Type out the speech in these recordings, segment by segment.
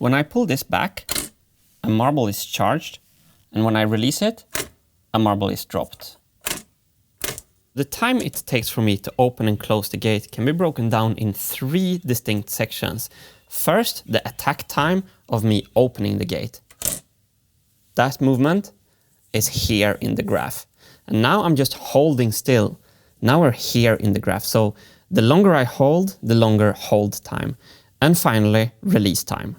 When I pull this back, a marble is charged, and when I release it, a marble is dropped. The time it takes for me to open and close the gate can be broken down in 3 distinct sections. First, the attack time of me opening the gate. That movement is here in the graph. And now I'm just holding still. Now we're here in the graph. So the longer I hold, the longer hold time. And finally, release time.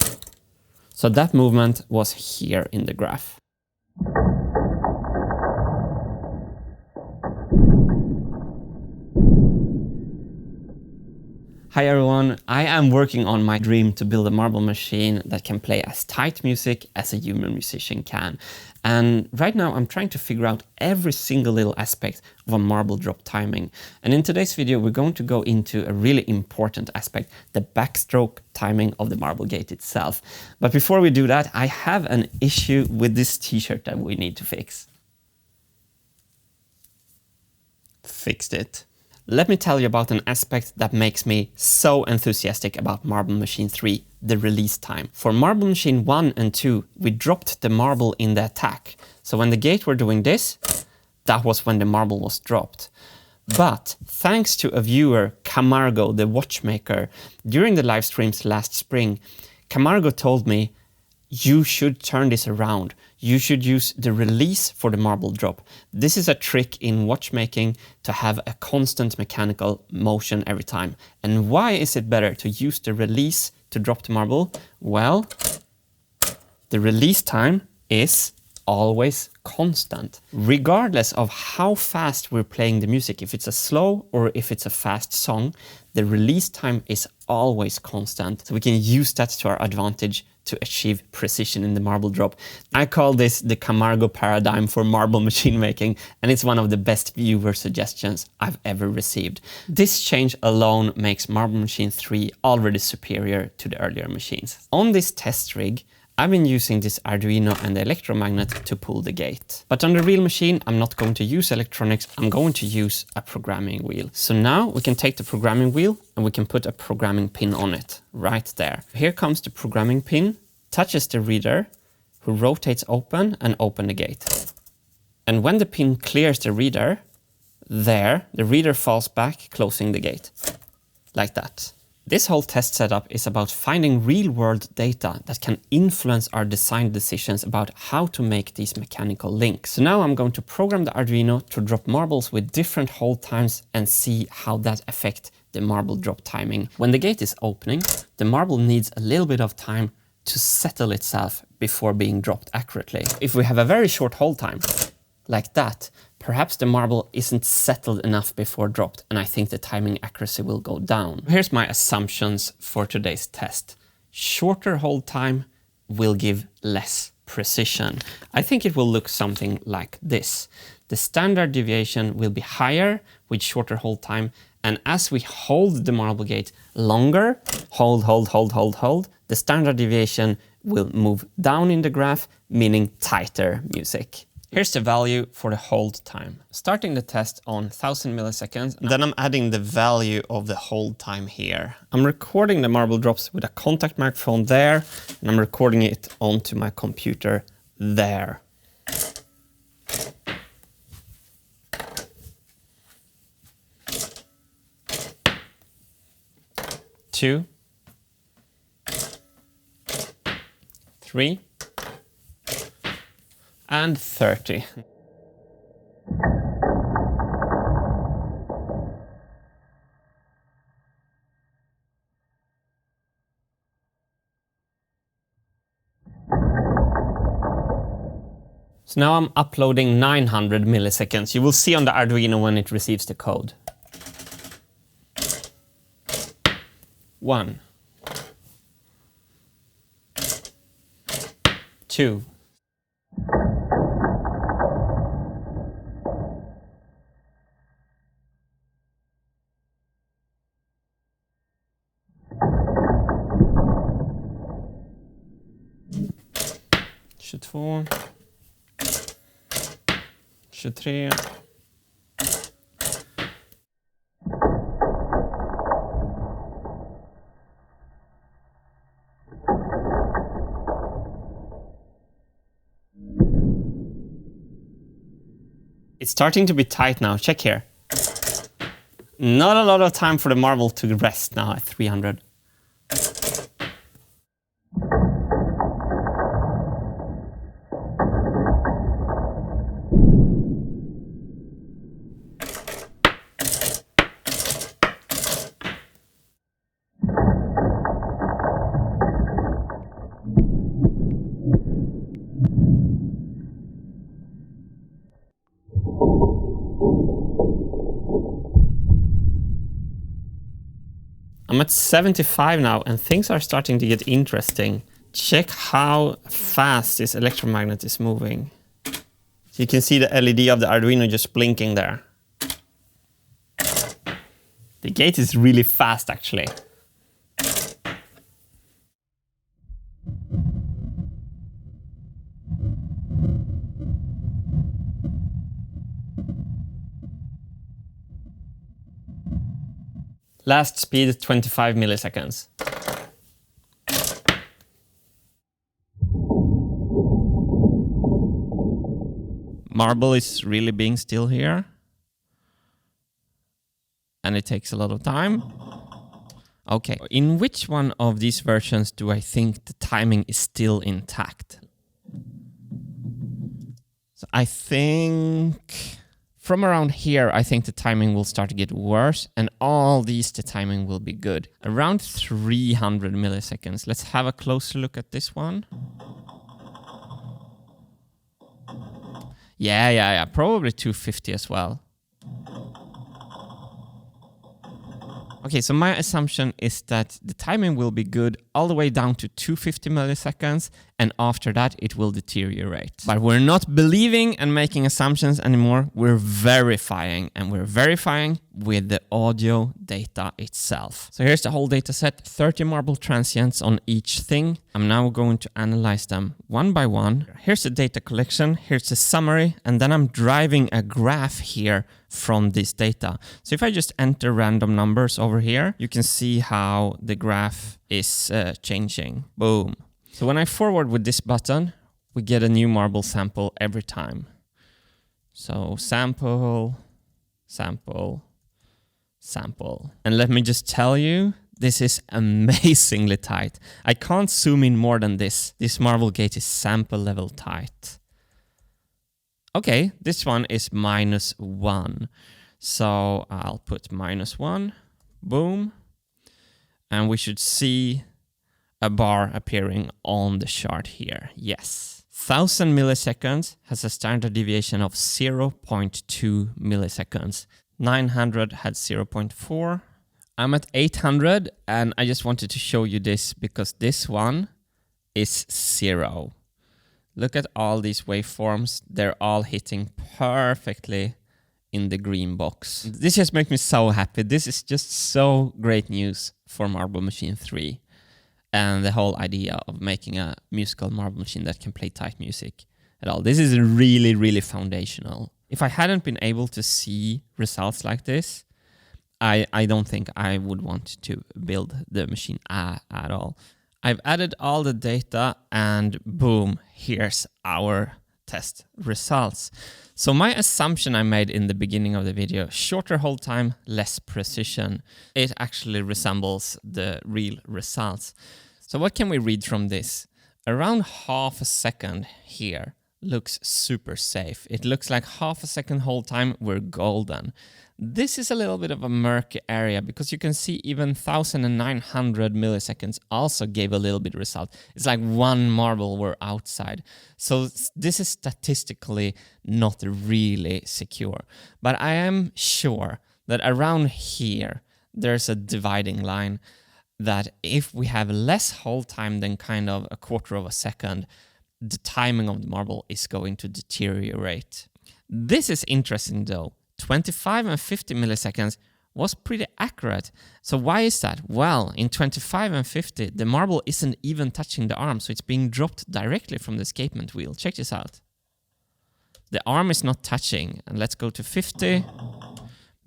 So that movement was here in the graph. Hi everyone, I am working on my dream to build a marble machine that can play as tight music as a human musician can. And right now I'm trying to figure out every single little aspect of a marble drop timing. And in today's video, we're going to go into a really important aspect, the backstroke timing of the marble gate itself. But before we do that, I have an issue with this t-shirt that we need to fix. Fixed it. Let me tell you about an aspect that makes me so enthusiastic about Marble Machine 3, the release time. For Marble Machine 1 and 2, we dropped the marble in the attack. So when the gate were doing this, that was when the marble was dropped. But thanks to a viewer, Camargo, the watchmaker, during the live streams last spring, Camargo told me, you should turn this around. You should use the release for the marble drop. This is a trick in watchmaking to have a constant mechanical motion every time. And why is it better to use the release to drop the marble? Well, the release time is always constant. Regardless of how fast we're playing the music, if it's a slow or if it's a fast song, the release time is always constant. So we can use that to our advantage to achieve precision in the marble drop. I call this the Camargo paradigm for marble machine making, and it's one of the best viewer suggestions I've ever received. This change alone makes Marble Machine 3 already superior to the earlier machines. On this test rig, I've been using this Arduino and the electromagnet to pull the gate. But on the real machine, I'm not going to use electronics, I'm going to use a programming wheel. So now we can take the programming wheel and we can put a programming pin on it, right there. Here comes the programming pin, touches the reader, who rotates open and open the gate. And when the pin clears the reader, there, the reader falls back, closing the gate. Like that. This whole test setup is about finding real-world data that can influence our design decisions about how to make these mechanical links. So now I'm going to program the Arduino to drop marbles with different hold times and see how that affects the marble drop timing. When the gate is opening, the marble needs a little bit of time to settle itself before being dropped accurately. If we have a very short hold time, like that, perhaps the marble isn't settled enough before dropped, and I think the timing accuracy will go down. Here's my assumptions for today's test. Shorter hold time will give less precision. I think it will look something like this. The standard deviation will be higher with shorter hold time, and as we hold the marble gate longer, hold, the standard deviation will move down in the graph, meaning tighter music. Here's the value for the hold time. Starting the test on 1000 milliseconds, then I'm adding the value of the hold time here. I'm recording the marble drops with a contact microphone there, and I'm recording it onto my computer there. Two, 3, and 30. So now I'm uploading 900 milliseconds. You will see on the Arduino when it receives the code. 1, 2, 22, 23, 24, It's starting to be tight now. Check here. Not a lot of time for the marble to rest now at 300. I'm at 75 now, and things are starting to get interesting. Check how fast this electromagnet is moving. So you can see the LED of the Arduino just blinking there. The gate is really fast, actually. Last speed, 25 milliseconds. Marble is really being still here. And it takes a lot of time. Okay, in which one of these versions do I think the timing is still intact? So I think from around here, I think the timing will start to get worse, and all these, the timing will be good. Around 300 milliseconds. Let's have a closer look at this one. Yeah, probably 250 as well. Okay, so my assumption is that the timing will be good all the way down to 250 milliseconds, and after that it will deteriorate. But we're not believing and making assumptions anymore, we're verifying, and we're verifying with the audio data itself. So here's the whole data set, 30 marble transients on each thing. I'm now going to analyze them one by one. Here's the data collection, here's the summary, and then I'm driving a graph here from this data. So if I just enter random numbers over here, you can see how the graph is changing. Boom. So when I forward with this button, we get a new marble sample every time. So sample, sample, sample. And let me just tell you, this is amazingly tight. I can't zoom in more than this. This marble gate is sample level tight. Okay, this one is -1. So I'll put -1, boom. And we should see a bar appearing on the chart here. Yes. 1000 milliseconds has a standard deviation of 0.2 milliseconds. 900 had 0.4. I'm at 800, and I just wanted to show you this because this one is 0. Look at all these waveforms. They're all hitting perfectly in the green box. This just makes me so happy. This is just so great news for Marble Machine 3 and the whole idea of making a musical marble machine that can play tight music at all. This is really, really foundational. If I hadn't been able to see results like this, I don't think I would want to build the machine at all. I've added all the data and boom, here's our test results. So my assumption I made in the beginning of the video, shorter hold time, less precision. It actually resembles the real results. So what can we read from this? Around half a second here looks super safe. It looks like half a second hold time, we're golden. This is a little bit of a murky area because you can see even 1900 milliseconds also gave a little bit of result. It's like one marble were outside. So this is statistically not really secure. But I am sure that around here, there's a dividing line that if we have less hold time than kind of a quarter of a second, the timing of the marble is going to deteriorate. This is interesting though. 25 and 50 milliseconds was pretty accurate. So why is that? Well, in 25 and 50, the marble isn't even touching the arm, so it's being dropped directly from the escapement wheel. Check this out. The arm is not touching. And let's go to 50.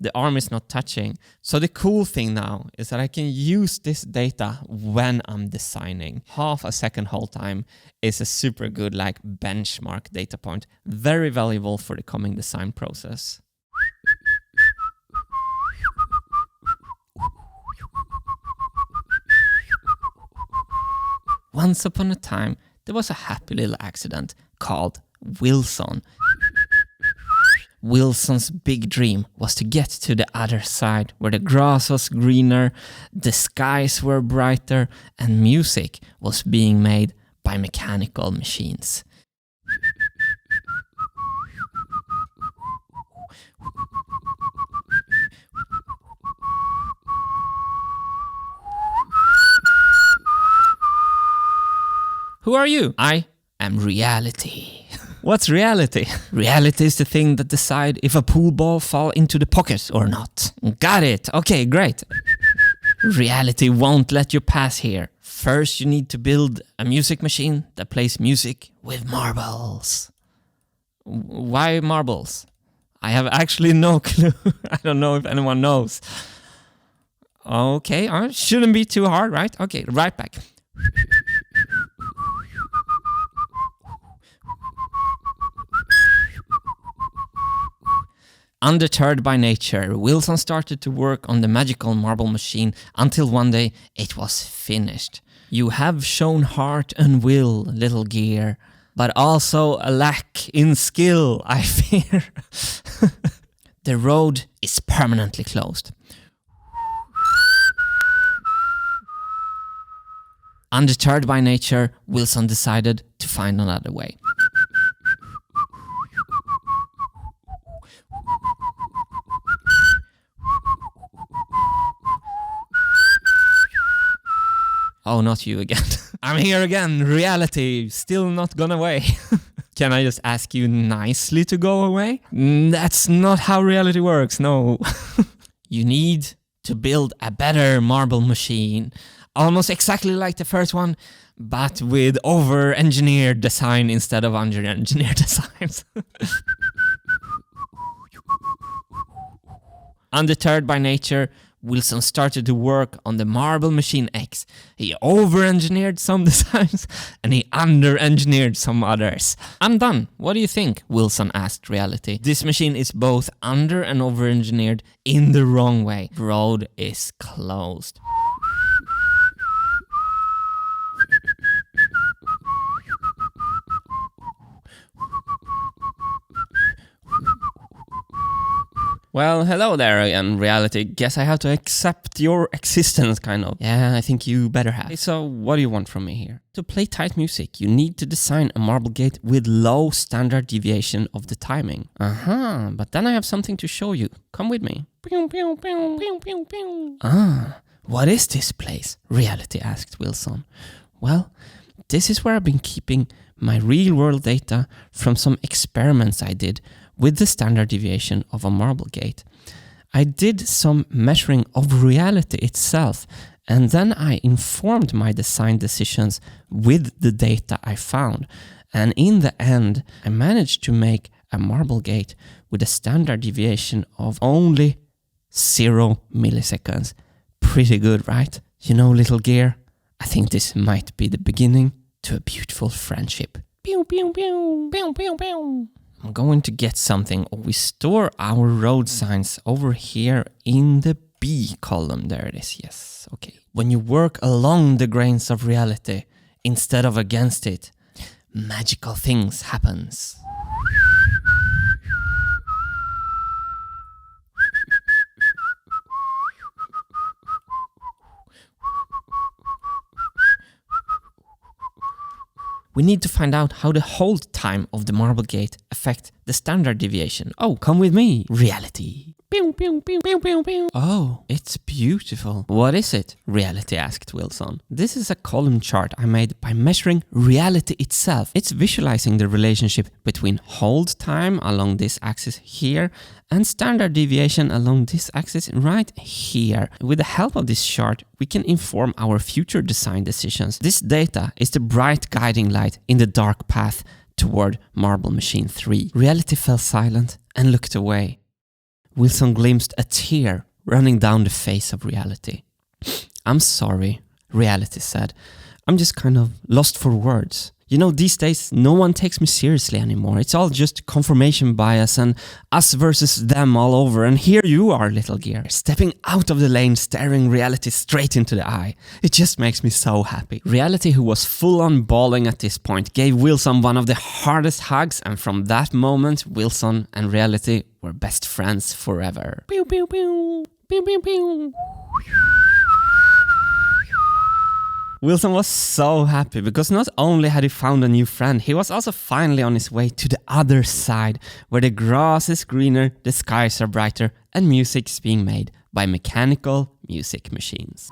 The arm is not touching. So the cool thing now is that I can use this data when I'm designing. Half a second hold time is a super good like benchmark data point. Very valuable for the coming design process. Once upon a time, there was a happy little accident called Wilson. Wilson's big dream was to get to the other side where the grass was greener, the skies were brighter, and music was being made by mechanical machines. Who are you? I am reality. What's reality? Reality is the thing that decides if a pool ball fall into the pocket or not. Got it. Okay, great. Reality won't let you pass here. First, you need to build a music machine that plays music with marbles. Why marbles? I have actually no clue. I don't know if anyone knows. Okay, shouldn't be too hard, right? Okay, right back. Undeterred by nature, Wilson started to work on the magical marble machine until one day it was finished. You have shown heart and will, little gear, but also a lack in skill, I fear. The road is permanently closed. Undeterred by nature, Wilson decided to find another way. Oh, not you again. I'm here again. Reality, still not gone away. Can I just ask you nicely to go away? That's not how reality works, no. You need to build a better marble machine. Almost exactly like the first one, but with over-engineered design instead of under-engineered designs. Undeterred by nature, Wilson started to work on the Marble Machine X. He over-engineered some designs and he under-engineered some others. I'm done. What do you think? Wilson asked reality. This machine is both under and over-engineered in the wrong way. Road is closed. Well, hello there again, reality. Guess I have to accept your existence, kind of. Yeah, I think you better have. So, what do you want from me here? To play tight music, you need to design a marble gate with low standard deviation of the timing. But then I have something to show you. Come with me. What is this place? Reality asked Wilson. Well, this is where I've been keeping my real-world data from some experiments I did with the standard deviation of a marble gate. I did some measuring of reality itself, and then I informed my design decisions with the data I found. And in the end, I managed to make a marble gate with a standard deviation of only 0 milliseconds. Pretty good, right? You know, little gear, I think this might be the beginning to a beautiful friendship. Pew, pew, pew, pew, pew, pew. I'm going to get something. We store our road signs over here in the B column. There it is. Yes. Okay. When you work along the grains of reality instead of against it, magical things happens. We need to find out how the hold time of the marble gate affect the standard deviation. Oh, come with me. Reality. Pew, pew, pew, pew, pew, pew. Oh, it's beautiful. What is it? Reality asked Wilson. This is a column chart I made by measuring reality itself. It's visualizing the relationship between hold time along this axis here and standard deviation along this axis right here. With the help of this chart, we can inform our future design decisions. This data is the bright guiding light in the dark path toward Marble Machine 3. Reality fell silent and looked away. Wilson glimpsed a tear running down the face of Reality. "I'm sorry," Reality said. "I'm just kind of lost for words. You know, these days, no one takes me seriously anymore. It's all just confirmation bias and us versus them all over. And here you are, little gear, stepping out of the lane, staring Reality straight into the eye. It just makes me so happy." Reality, who was full on bawling at this point, gave Wilson one of the hardest hugs, and from that moment, Wilson and Reality were best friends forever. Pew, pew, pew. Pew, pew, pew. Wilson was so happy because not only had he found a new friend, he was also finally on his way to the other side, where the grass is greener, the skies are brighter, and music's being made by mechanical music machines.